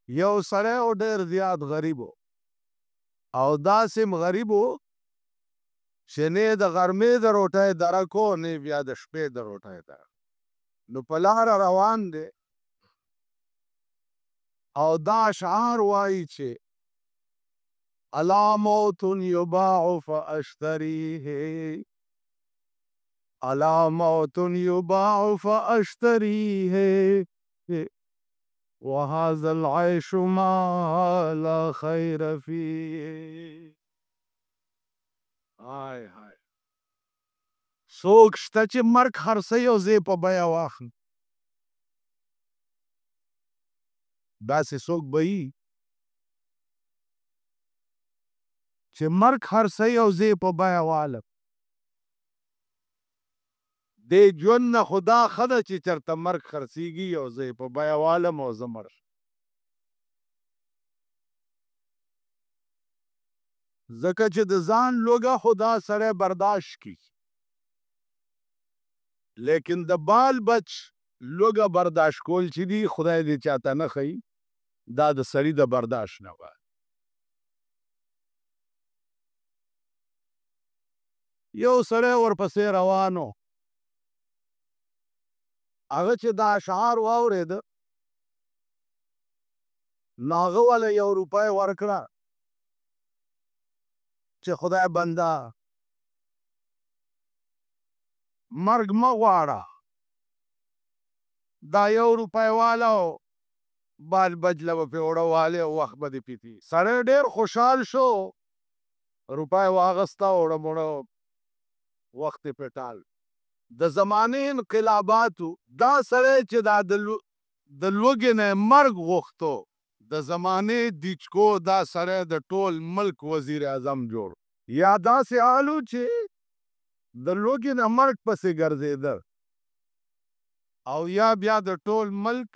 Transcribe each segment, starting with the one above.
یو سړی و ډېر زیات غریب و او داسې غریب و چې نه د غرمې د روټۍ درک و نه بیا د شپې د روټۍ درک. نو په لاره روان دی او دا اشعار وایي چې الا موت یباع فاشتریه الا موت یباع فاشتریه وهذا العيش ما لا خیر فيه. هاي هاي څوک شته چې مرګ خرڅوي او زه یې په بیه واخلم؟ داسې څوک به وي چې مرګ خرڅوي او زه یې په بیه والم؟ دې ژوند نه خو دا ښه ده چې چېرته مرګ خرڅېږي او زه یې په بیه والم او زه مړ شم. ځکه چې د ځان لوږه خو دا سړی برداشت کړي، لیکن د بال بچ لوږه برداشت کول چې دي خدای دې چاته نه ښیي، دا د سړي د برداشت نه وه. یو سړی ورپسې روان و، هغه چې دا اشعار واورېده نو هغه وله 1 روپۍ ورکړه چې خدای بنده مرګ مه غواړه، دا 1 روپۍ واله او بال بچ له به پې اوړه والې او وخت به دې پې تېر. سړی ډېر خوشحال شو، روپۍ واخیسته اوړه موړه وخت یې پې ټال. د زمانې انقلاباتو دا سړی چې دا د لوږې نه یې مرګ غوښتو، د زمانې دیچکو دا سړی د ټول ملک وزیر اعظم جوړ، یا داسې حال و چې د لوږې نه مرګ پسې ګرځېده او یا بیا د ټول ملک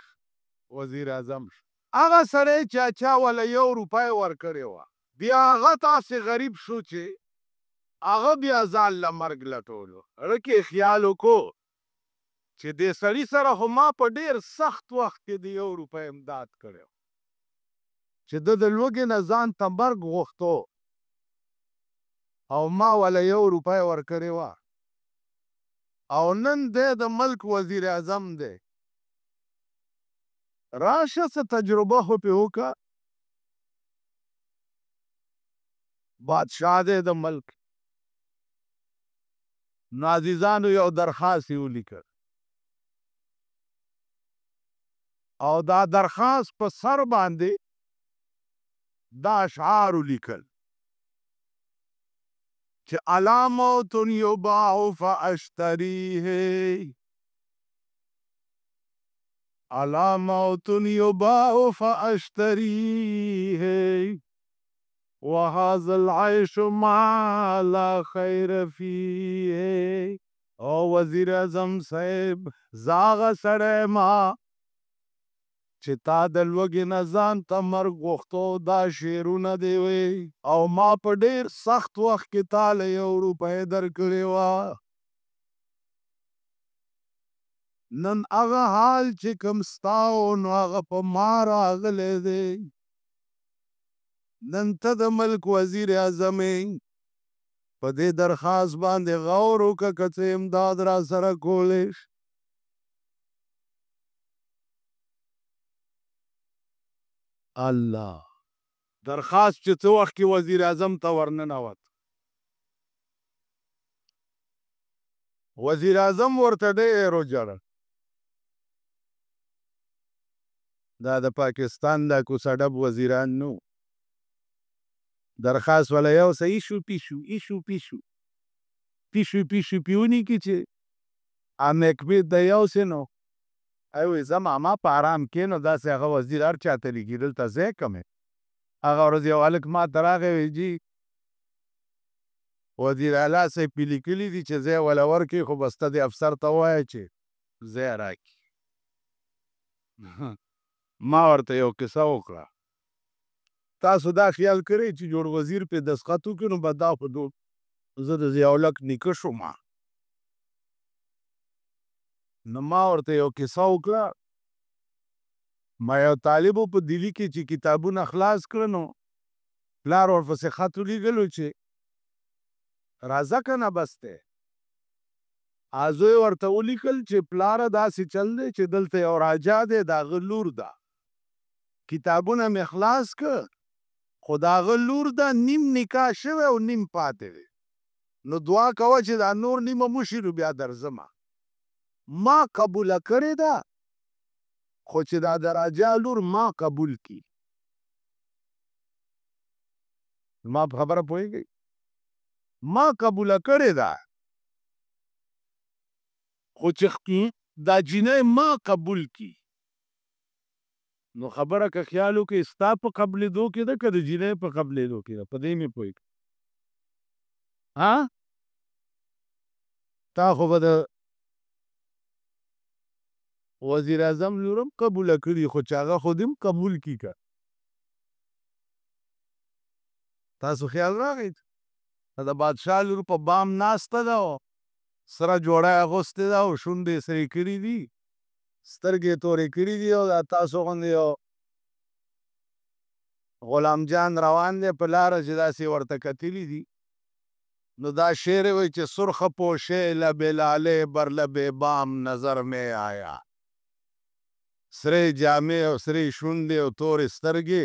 وزیر اعظم شو. هغه سړی چې چا وله 1 روپۍ ورکړې وه بیا هغه داسې غریب شو چې هغه بیا ځان له مرګ لټولو. رکې خیال وکړو چې دې سړي سره خو ما په ډېر سخت وخت کې د 1 روپۍ امداد کړی و چې ده د لوږې نه ځان ته مرګ غوښتو او ما وله 1 روپۍ ورکړې وه او نن دی د ملک وزیر اعظم دی. راشه څه تجربه خو پې وکړه. بادشاه دی د ملک. نو عزیزانو یو درخواست یې ولیکه او دا درخواست په سر باندې دا اشعار ولیکل چې الا موت یباع فاشتریه الا موت یباع فاشتریه وهذا العيش ما لا خیر فیه. او وزیر اعظم صاحب زه هغه سړی ما چې تا د لوږې نه ځان ته مرګ غوښتو دا شعرونه دې وی او ما په ډېر سخت وخت کې تا له 1 روپۍ درکړې وه. نن هغه حال چې کوم ستا و نو هغه په ما راغلی دی. نن ته د ملک وزیر اعظم یې، په دې درخواست باندې غور وکړه که څه امداد را سره کولی شي. الله درخواست چې څه وخت کې وزیر اعظم ته ورننوت، وزیر اعظم ورته ډېر وژړل. دا د پاکستان دا کوڅه ډب وزیران نو، درخواست وله یو څه ایشو پیشو ایشو پیشو پیشو پیشو پیونی کې چې امکبید د یو څه نو وایي زه ماما په ارام کښېنو داسې هغه وزیر هر چاته لیکي دلته ځای کم دی. هغه ورځ یو هلک ما ته راغی وایي جي وزیر اعلی صاحب پې لیکلي دي چې ځای وله ورکړي خو بس ته دې افسر ته ووایه چې ځای راکړي. ما ورته یو کیسه وکړه. تاسو دا خیال کړی چې جوړ وزیر پې دستخط وکړي نو به دا خو زه د ضیاءالحق نیکه شوم. نو ما ورته یو کیسه وکړه ما یو طالبو په دلی کې چې کتابونه خلاص کړه نو پلار ورپسې خط ولیږلو چې راځه که نه بس دی زوی ورته ولیکل چې پلاره داسې چل دی چې دلته یو راجا دی د هغه لور ده کتابونه مې خلاص که خو د هغه لور ده نیم نکاح شوی او نیم پاتې دی نو دعا کوه چې دا نور نیمه موشي نو بیا درځمه ما قبوله کړې ده خو چې دا د راجا لور ما قبول کی ما په خبره پوهېږئ ما قبوله کړې ده خو چې دا جینۍ ما قبول کی نو خبره که خیال وکړې ستا په قبلېدو کې ده که د جینۍ په قبلېدو کې ده په دې مې پوهېږي تا خو به د وزیر اعظم لور هم قبوله کړي خو چې هغه خو دې هم قبول کي که تاسو خیال راغی د بادشاه لور په بام ناسته ده سره جوړه یې اغوستې ده او شونډې یې سرې کړي دي سترګې یې تورې کړي دي او دا تاسو غوندې یو غلام جان روان دی په لاره چې داسې ورته کتلي دي نو دا شعر یې وایي چې سرخ پوشے لب لالے بر لب بام نظر میں آیا سرې جامې او سرې شونډې او تورې سترګې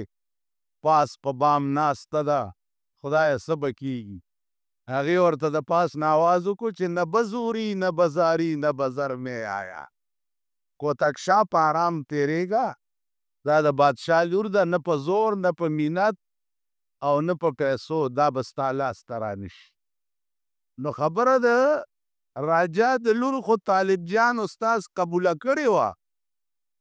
پاس په بام ناسته ده خدایه څه به کېږي هغې ورته د پاس نه آواز وکړو چې نه بزوري نه بزاري نه بزر میں آیا کوتک شاه په آرام تېرېږه دا د بادشاه لور ده نه په زور نه په مینت او نه په پیسو دا به ستا لاس ته رانشي نو خبره د راجا د لور خو طالب جان استاز قبوله کړې وه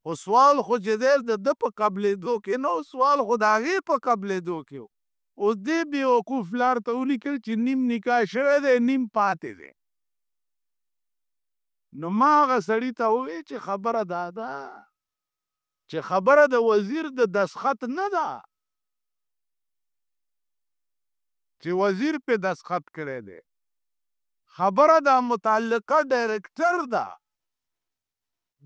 خو سوال خو چې دی د ده په قبلېدو کې نه سوال خو د هغې په قبلېدو کې و اوس دې بېوقوف پلار ته ولیکل چې نیم نکاح شوی دی نیم پاتې دی نو ما هغه سړي ته وویل چې خبره دا ده چې خبره د وزیر د دستخط نه ده چې وزیر پې دستخط کړی دی خبره د متعلقه ډایرکټر ده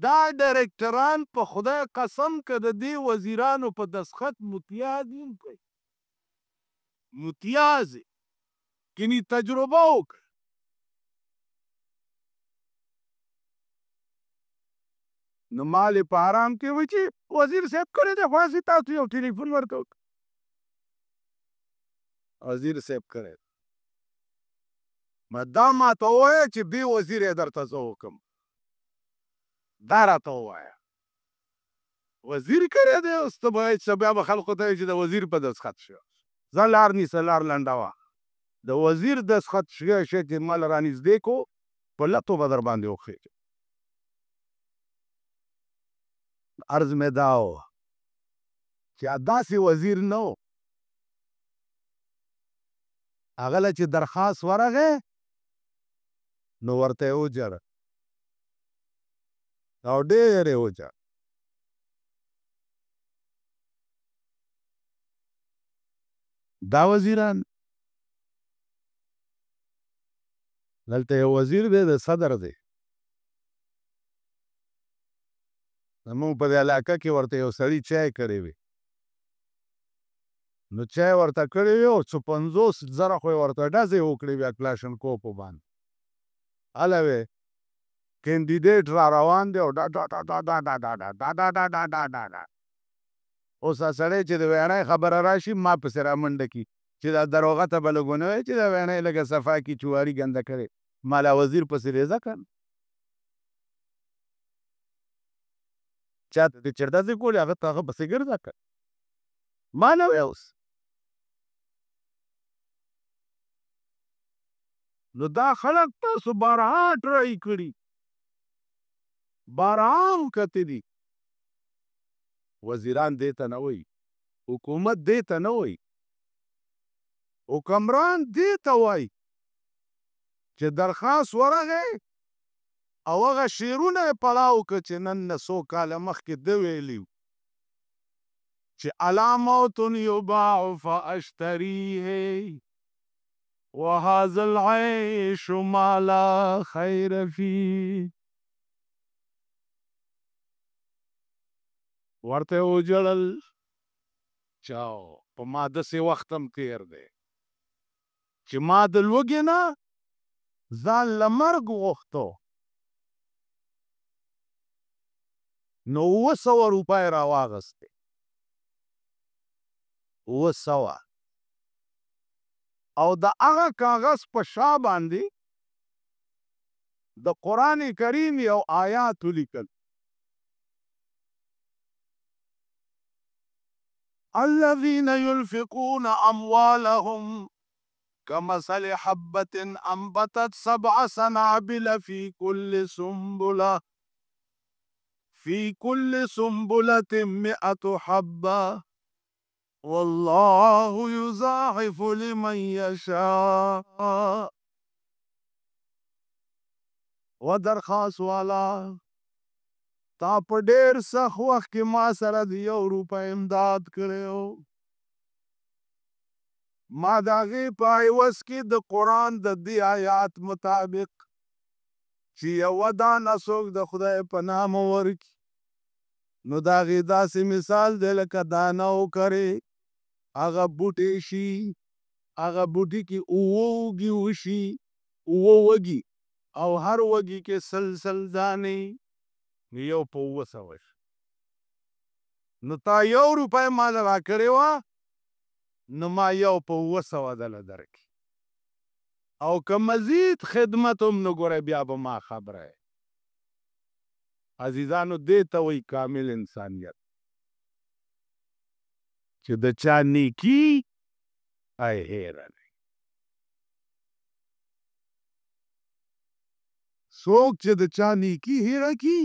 دا ډایرکټران په خدای قسم که د دې وزیرانو په دستخط متیاز یم کوي متیاز کنی تجربه وکړه نو مالې په آرام کې وایي چې وزیر صاحب کړی دی خو هسې تاسو یو ټلیفون ورته وکړه وزیر صاحب کړی دا ماته ووایه چې بې وزیر یې درته زه وکړم دا راته ووایه وزیر کړی دی اوس ته به وایې چې بیا به خلکو ته وایي چې د وزیر په دستخط شوی ځه لار نیسه لار لنډه وه د وزیر دستخط شوی شی چې ما له رانږدې کړو په لتو به در باندې وخېږي عرض مې دا و چې داسې وزیر نه و هغه له چې درخواست ورغی نو ورته یې وجړه او ډېر یې وجړه دا وزیران دلته یو وزیر دی د صدر دی زمونږ په دې علاقه کې ورته یو سړي چای کړی وي نو چای ورته کړی وي او 50,000 خو یې ورته ډزې وکړې وي کلاشنکوفو باندې هله وی کینډیډیټ را روان دی او ډا ډا ډا ډا ډا ډا ډا ډا ډا ډا ډا ډا ډا ډا اوس سړی چې د ویڼۍ خبره راشي ما پسې را منډه کي چې دا دروغه ته به لږ ونه وایي چې دا ویڼۍ لږه صفا کي چواري ګنده کړې ما لا وزیر پسې ریزه کړ چاته چې چېرته ځې کولې هغه ته هغه پسې ګرځه کړ ما نه وی اوس نو دا خلک تاسو بارها ټرای کړي بارها هم کتلي وزیران دې ته نه وایي حکومت دې ته نه وایي حکمران دې ته وایي چې درخواست ورغی او هغه شعرونه یې پړاو که چې نن نه څو کاله مخکې ده ویلي چې الا موت یباع فاشتریه وهذا العيش ما لا خیر فيه ورته وجړل چاو په ما داسې وخت هم تېر دی چې ما د لوږې نه ځان له مرګ غوښتو نو 700 روپۍ راواغستې 700 او د هغه کاغذ په شا باندې د قرآن کریم یو آیات ولیکل الذين ينفقون أموالهم كمثل حبة أنبتت 7 سنابل في كل سنبلة 100 حبة والله يضاعف لمن يشاء و درخواست والا تا په ډېر سخت وخت کې ما سره د 1 روپۍ امداد کړی ما د هغې په عوض کې د قرآن د دې آیات مطابق چې یوه دانه څوک د خدای په نامه ورکړي نو د هغې داسې مثال دی لکه دانه وکرې هغه بوټی شي هغه بوټي کې 7 وږي وشي 7 وږي او هر وږي کې 100 دانې یو په 700 شي نو تا 1 روپۍ ماله راکړې وه نو ما یو په 700 دله درکړي او که مزید خدمت هم نو ګوره بیا به ما خبره عزیزانو دې ته وایي کامل انسانیت چې د چا نیکي ای هیره نه څوک چې د چا نیکي هیره کي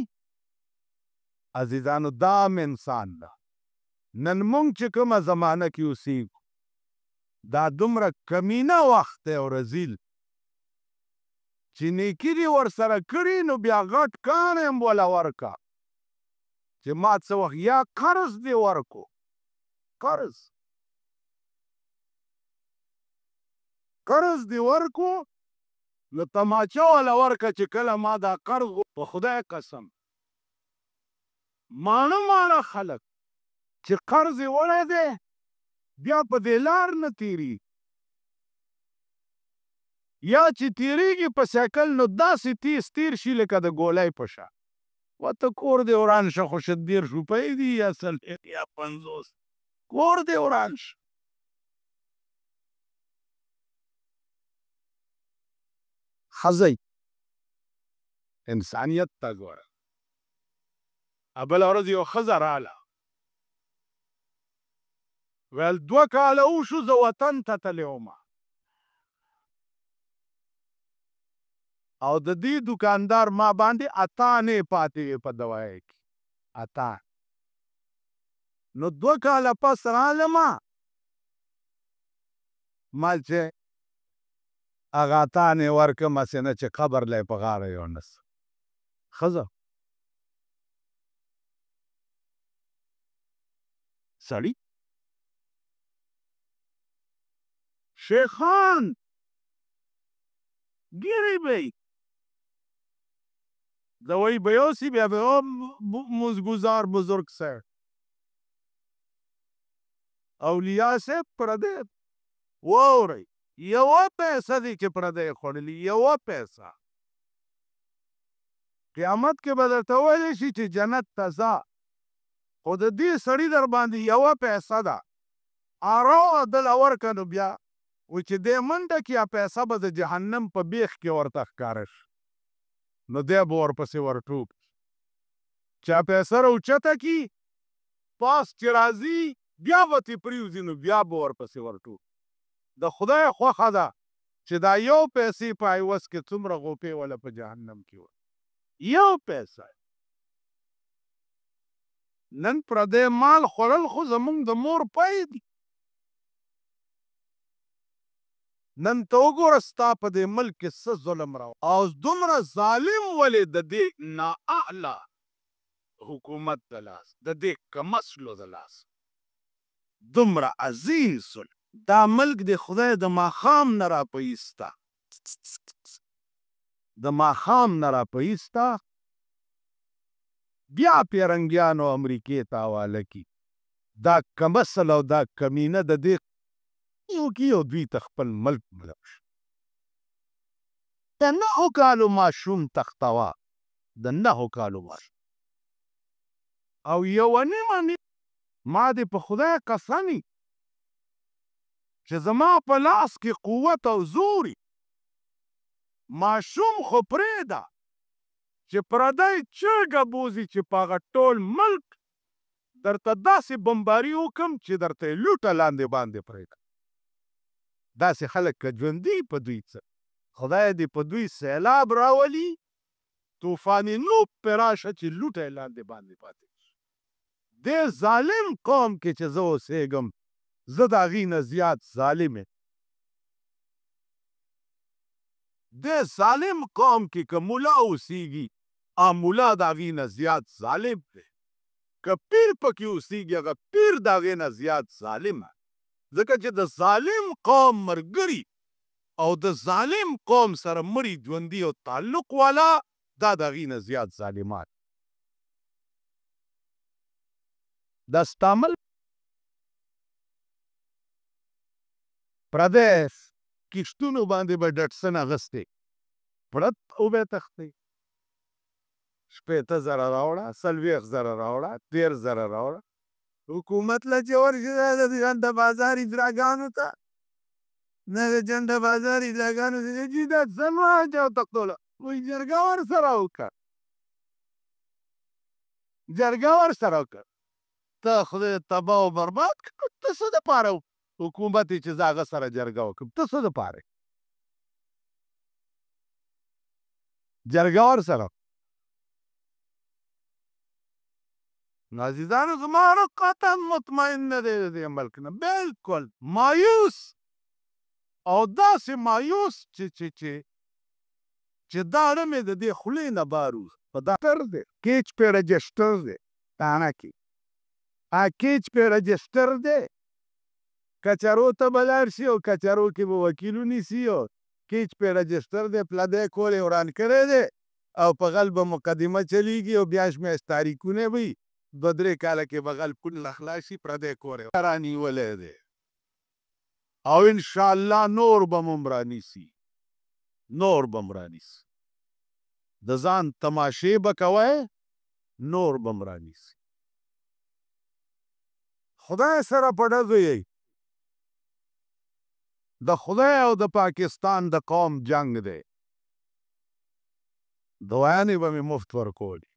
عزیزانو دا هم انسان ده نن مونږ چې کومه زمانه کې اوسېږو دا دومره کمینه وخت دی او رزیل چې نیکي دې ورسره کړي نو بیا غټ کار هم وله ورکه چې ما څه وخت یا قرض دې ورکو قرض دې ورکو نو تماچه وله ورکه چې کله ما دا قرض په خدای قسم ماڼه خلک چې قرض یې وړی دی بیا په دې لار نه تیریږي یا چې تیریږي په سایکل نو داسې تیز تیر شي لکه د ګولۍ په شا ورته کور دې وران شه خو 30 روپۍ دي یا 40 یا 50 کور دې وران شه ښځی انسانیت ته ګوره بله ورځ یو ښځه راله ویل 2 کاله وشو زه وطن ته تللی ومه او د دې دوکاندار ما باندې 8 آنې پاتې وې په دوایۍ کې 8 نو 2 کاله پس رالمه ما چې هغه 8 آنې ورکړم هسې نه چې قبر لی په غاړه یونس ښځه سړي شیخان ګیرې به یې دوایی به یوسي بیا به مزگزار بزرگ صاحب اولیا صاحب پردی واورئ یوه پیسه دی چې پردی خوړلي یوه پیسه قیامت کې به درته ویلی شي چې جنت ته ځه خو د دې سړي در باندې یوه پیسه ده راوغه دله ورکه نو بیا و چې دی منډه کړي پیسه به د جهنم په بیخ کې ورته ښکاره شي نو دی به ورپسې ورټوپ چا پیسه راوچته کړي پاس چې راځي بیا به ترې پرېوځي نو بیا به ورپسې ورټوپ د خدای خوښه ده چې دا یو پیسې په عوض کې څومره غوپې وله په جهنم کې وه یو پیسه نن پردی مال خوړل خو زمونږ د مور پی دي نن ته وګوره ستا په دې ملک کې څه ظلم راو او دومره ظالم ولې د دې نااهله حکومت د لاس د دې کمسلو د لاس دومره عزیز ظلم دا ملک د خدای د ماښام نه راپهیسته د ماښام نه راپهیسته بیا پیرنګیانو امریکې ته حواله کي. دا کمسل او دا کمینه د دې یو کې یو دوی ته خپل ملک ملک شو. د 9 کالو ماشوم تختوا، د 9 کالو ماشوم، او یوه نیمه ما دې په خدای قسمي چې زما په لاس کې قوت او زوري، ماشوم خو پرېږده چې پردی چرګه بوځي چې په هغه ټول ملک درته داسې بمباري وکړم چې درته یې لوټه لاندې باندې پرېږدم. داسې خلک که ژوندي په دوی څه، خدای دې په دوی سیلاب راولي، طوفان نوح پرې راشه چې لوټه یې لاندې باندې پاتې شي. دې ظالم قوم کې چې زه اوسېږم، زه د هغې نه زیات ظالم یم. دې ظالم قوم کې که ملا اوسېږي، ملا د هغې نه زیات ظالم دی. که پیر پکې اوسېږي، هغه پیر د هغې نه زیات ظالمه. ځکه چې د ظالم قوم ملګري او د ظالم قوم سره مړي ژوندي او تعلق والا، دا د هغې نه زیات ظالمان. دا ستا ملک پردی کښتونو باندې به ډټسن اغوستی، پړت او به تښتئ. 80,000 راوړه، 40,000 راوړه، 13,000 راوړه. حکومت له چې ورشي د جنده بازار اجراګانو ته، نه د جنده بازار اجراګانو ته چې دا څه نو اچو تختوله، وایي جرګه ورسره وکړه، جرګه ورسره وکړه. ته خدای تباه او برباد کړه، ته څه دپاره حکومت یې چې زه هغه سره جرګه وکړم، ته څه دپاره جرګه ورسره. عزیزانو زما روح قطعا مطمئن نه دی د دې ملک نه، بلکل مایوس، او داسې مایوس چې دا مې د دې خولې نه بار وځي. په دا دی کیچ پې رجسټر دی تانه کې، کیچ پې رجسټر دی، کچرو ته به لاړ شي او کچرو کې به وکیل ونیسي، او کیچ پې رجسټر دی، پلدی کور یې وران کړی دی، او په غل به مقدمه چلیږي، او بیا شمیشت تاریخونه به وي، 2-3 کاله کې به غل کونه خلاص شي، پردی کور یې رانیولی دی. او انشاءالله نور به م هم رانیسي، نور به م رانیسي. د ځان تماشې به کوئ، نور به م رانیسي. خدای سره په ډزو یئ. د خدای او د پاکستان د قوم جنگ دی. دعاګانې به مې مفت ورکولې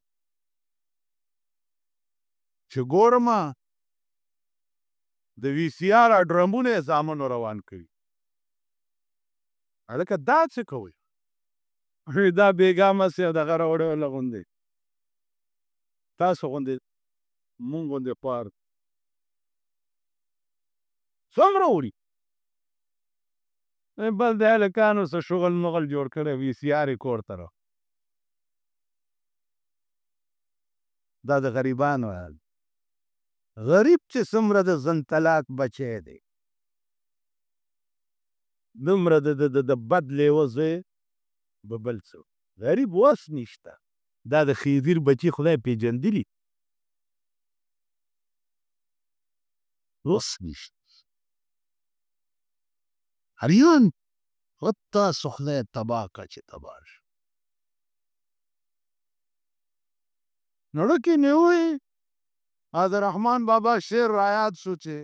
چې ګورمه د VCR ډرمونه یې زامنو روان کړي. هلکه دا څه کوئ؟ دا بېګا مسې او دغه راوړی غوندې، تاسو غوندې مونږ غوندې خوار څومره وړي؟ بس د هلکانو څه شغل مغل جوړ کړی، VCR یې کور ته راوړ. دا د غریبانو حال. غریب چې څومره د زنطلاق بچی دی، دومره د بد لیوه زوی به بل څه. غریب وس نشته. دا د خیزیر بچي خدای پیژندلي، وس نشته. هریان خود تاسو خدای تباه کړه چې تباه شي. نړه کې نه وایي د رحمان بابا شعر رایاد شو چې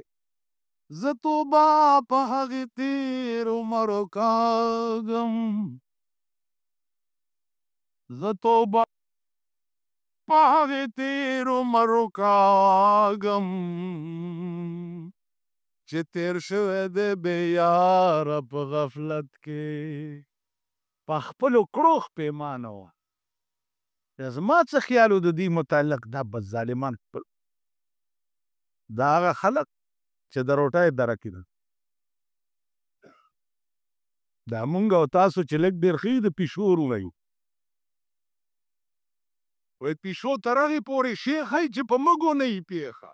زه توبه په هغې تېر عمرو کاږم، زه توبه په هغې تېر عمرو کاږم چې تېر شوی دی بې یاره په غفلت کې. په خپلو کړو پېمانه وه. زما څه خیال و د دې متعلق، دا بد ظالمان دا هغه خلک چې د روټۍ درکې ده، دا مونږ او تاسو چې لږ ډېر ښه د پیشو وروڼه یو. وایي پیشو تر هغې پورې شیخ هی چې په مږو نه یي پېښه.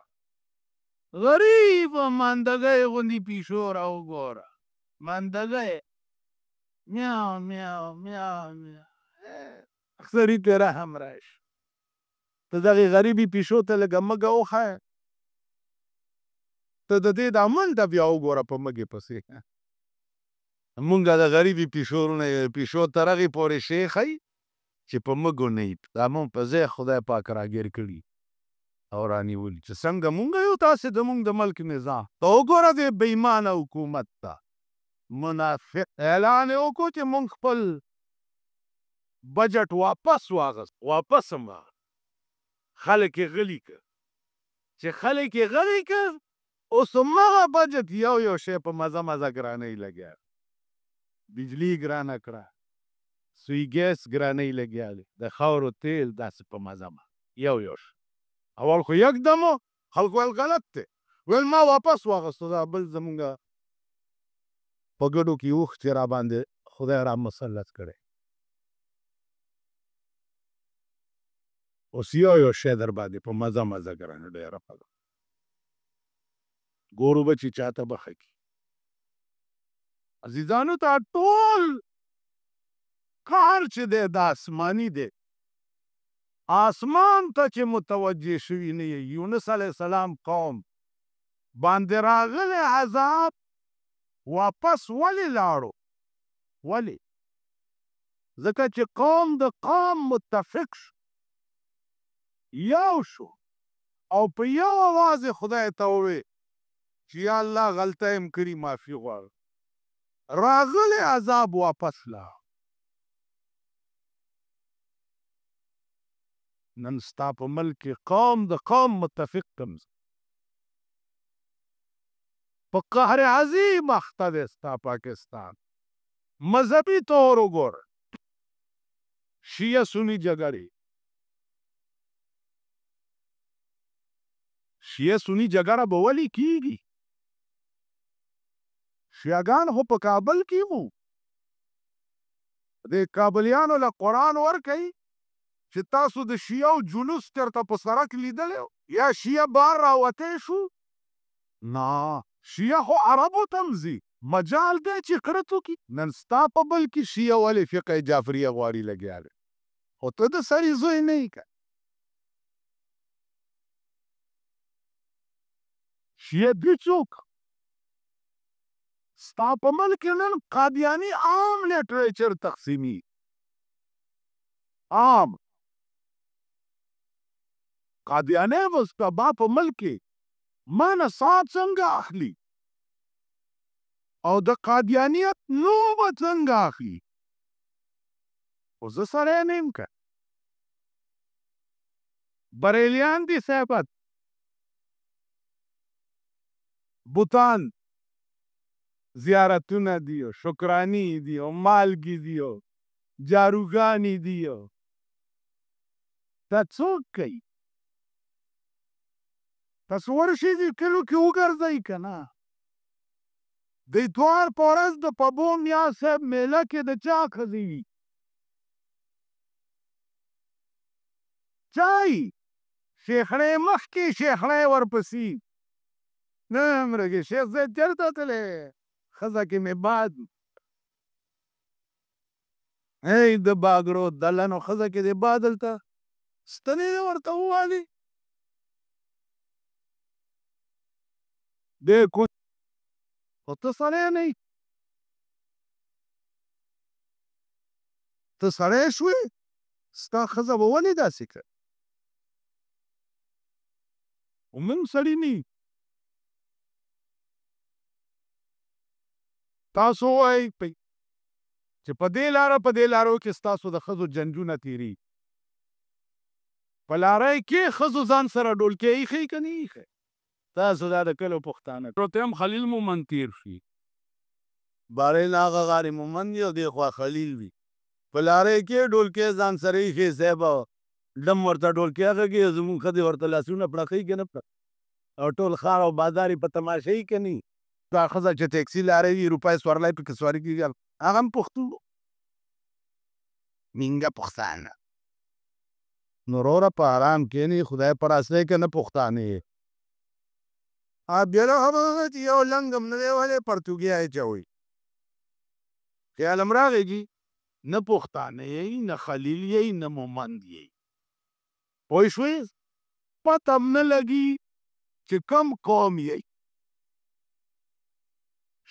غریبه مندګۍ غوندې پیشو راوګوره، مندګۍ میاو میاو میاو میاو. سړي ته رحم راشي. ته دغې غریبې پیشو ته لږه مږه وښایه. ته د دې دا منډه بیا وګوره په مږې پسې. مونږ د غریبې پیشو تر هغې پورې شی ښیي چې په مږو نه وي. دا مونږ په ځای خدای پاک راګیر کړي او رانیولي چې څنګه مونږ یو تاسې د مونږ د ملک نظام. ته وګوره دې بېایمانه حکومت ته منافق اعلان یې وکړو چې مونږ خپل بجټ واپس واغست. واپس هم خلک یې غلي کړ. چې خلک یې غلي کړ اوس همغه بجټ یو شی په مزه ګرانۍ لګیا. بجلی ګرانه کړه، سوی ګیس ګرانۍ لګیا دی، د خاورو تیل داسې په مزه یو شی. اول خو یکدم خلکو ویل غلط دی، ویل ما واپس واغستو. دا بل زمونږ په ګډو کې اوښ چې راباندې خدای را مسلط کړی. اوس یو شی در باندې په مزه ګرانه ډېره ښه ده. ګورو به چې چاته به ښه کي. عزیزانو ته ټول کار چې دی دا آسماني دی. آسمان ته چې متوجه شوي نه یې. یونس علیه السلام قوم باندې راغلی عذاب واپس ولې لاړو؟ ولې؟ ځکه چې قوم د قوم متفق شو، یو شو او په یو اواز یې خدای ته وویل چې یا الله غلطه یم کړې معافي غواړم. راغلی عذاب واپس لاړ. نن ستا په ملک کې قوم د قوم متفق کمز په قهر عظیم اخته دی ستا پاکستان. مذهبي طور وګوره، شیعه سني جګړې. شیعه سني جګړه به ولې کیږي؟ شیعهګان خو په کابل کې وو. د کابلیانو له قرآن ورکوي چې تاسو د شیعو جلوس چېرته په سړک لیدلی یا شیعه بار راوتی شو؟ نه، شیعه خو عربو ته هم ځي. مجال دی چې کرت وکړي. نن ستا په بل کې شیعه ولې فقه جعفریه غواړي لګیا دی؟ خو ته د سړي زوی نه یې که. شیعه دي څوک؟ ستا په ملک کې نن قادیاني عام لیټریچر تقسیمي. عام قادیانی به سبا په ملک کې ما نه سات څنګه اخلي او د قادیانیت نوم به څنګه اخلي؟ خو زه سړی نه یم که. بریلیان دي صاحبت، بوتان زیارتونه دي او شکراني دي او مالګې دي او جاروګانې دي. دا څوک کوي؟ تاسو ورشئ دې کلیو کې وګرځئ که نه. د اتوار په ورځ د پبو میا صاحب میله کې د چا ښځې وي؟ چای شیخړۍ مخکې شیخړۍ ورپسې. نه مرګې شیخ صاحب چېرته تللی؟ ښځه کې مې باد ای د باګړو دلنو ښځه کې دې باد دلته ستنې ورته ووالي. دې خو ته سړی نه یې. ته سړی شوې، ستا ښځه به ولې داسې کړه؟ موږ سړي نه یو. تاسو ووایئ چې په دې لارو کې ستاسو د ښځو جنجونه تېرېږي. په لارۍ کې ښځو ځان سره ډولکۍ ایښی که نه ایښی؟ تاسو دا د کلو پښتانه ته هم خلیل مومند تېر شي. بارین هغه غارې مومند دی او دې خوا خلیل وي. په لارۍ کې ډولکۍ ځان سره ایښې صاحبه ډم ورته ډولکۍ غږي زموږ ښځې ورته لاسونه پړقوي که نه او ټول ښار او بازار یې په تماشه یي که نه یي. دا ښځه چې ټیکسي لاروي روپۍ سورلی پکې سواري کېږي هغه هم پښتون مینګه پښتانه. نو وروره په ارام کښېنئ، خدای په راستی که نه پښتانه یې. بیا هغه چې یو لنګ هم نه دی وهلی پرتوګي اچوئ. خیال هم راغی جي نه پښتانه یئ، نه خلیل یئ، نه مومند یئ. پوه شوې پته هم نه لګي چې کم قوم یې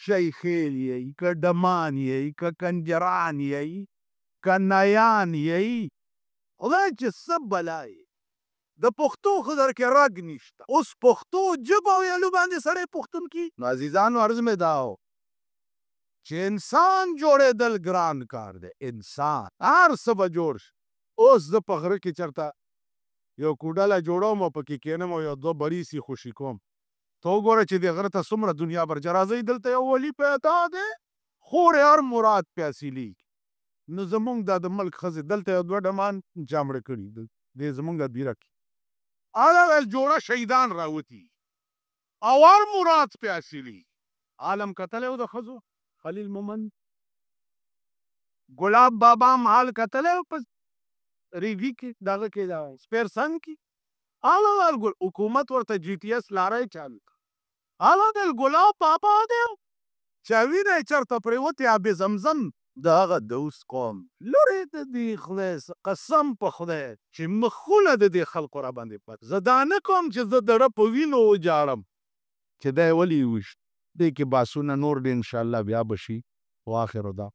شیخیل یې که ډمان یې که کنجران یې که نیان یې خدای چې څه بلا یې د پښتو خو در کې رګ نشته اوس پښتو ژبه ویلو باندې سړی پښتون کی نو عزیزانو عرض مې دا و چې انسان جوړېدل ګران کار دی انسان هر څه به جوړ شي اوس زه په غره کې چېرته یو کوډله جوړوم او پکې کښېنم او یو دوه بړیسي خوشي کوم ته وګوره چې دې غره ته څومره دنیا برجه راځئ دلته یو ولي پیدا دی خورې هر مراد پې حاصلېږي نو زمونږ دا د ملک ښځې دلته یو دوه ډمان جامړه کړي دې زمونږ ادبیره کې هغه ویل جوړه شهیدان راوتي او هر مراد پې حاصلېږي عالم کتلی و د ښځو خلیل مومند ګلاب بابا هم حال کتلی و په ریوي کې دغه کې سپیرسنګ کې هغه ویل حکومت ورته جی ټي اس لاره یې چالو کړه هغه ویل ګلاب بابا دی چې وینه یې چېرته پرېوتې آب زمزم د هغه د اوس قوم لورې د دې خدای قسم په خدای چې مخونه د دې خلکو را باندې پات زه دا نه کوم چې زه د ره په وینو وجاړم چې دی ولې ویشت دې کې باسونه نور دې انشاءالله بیا به شي واخر دا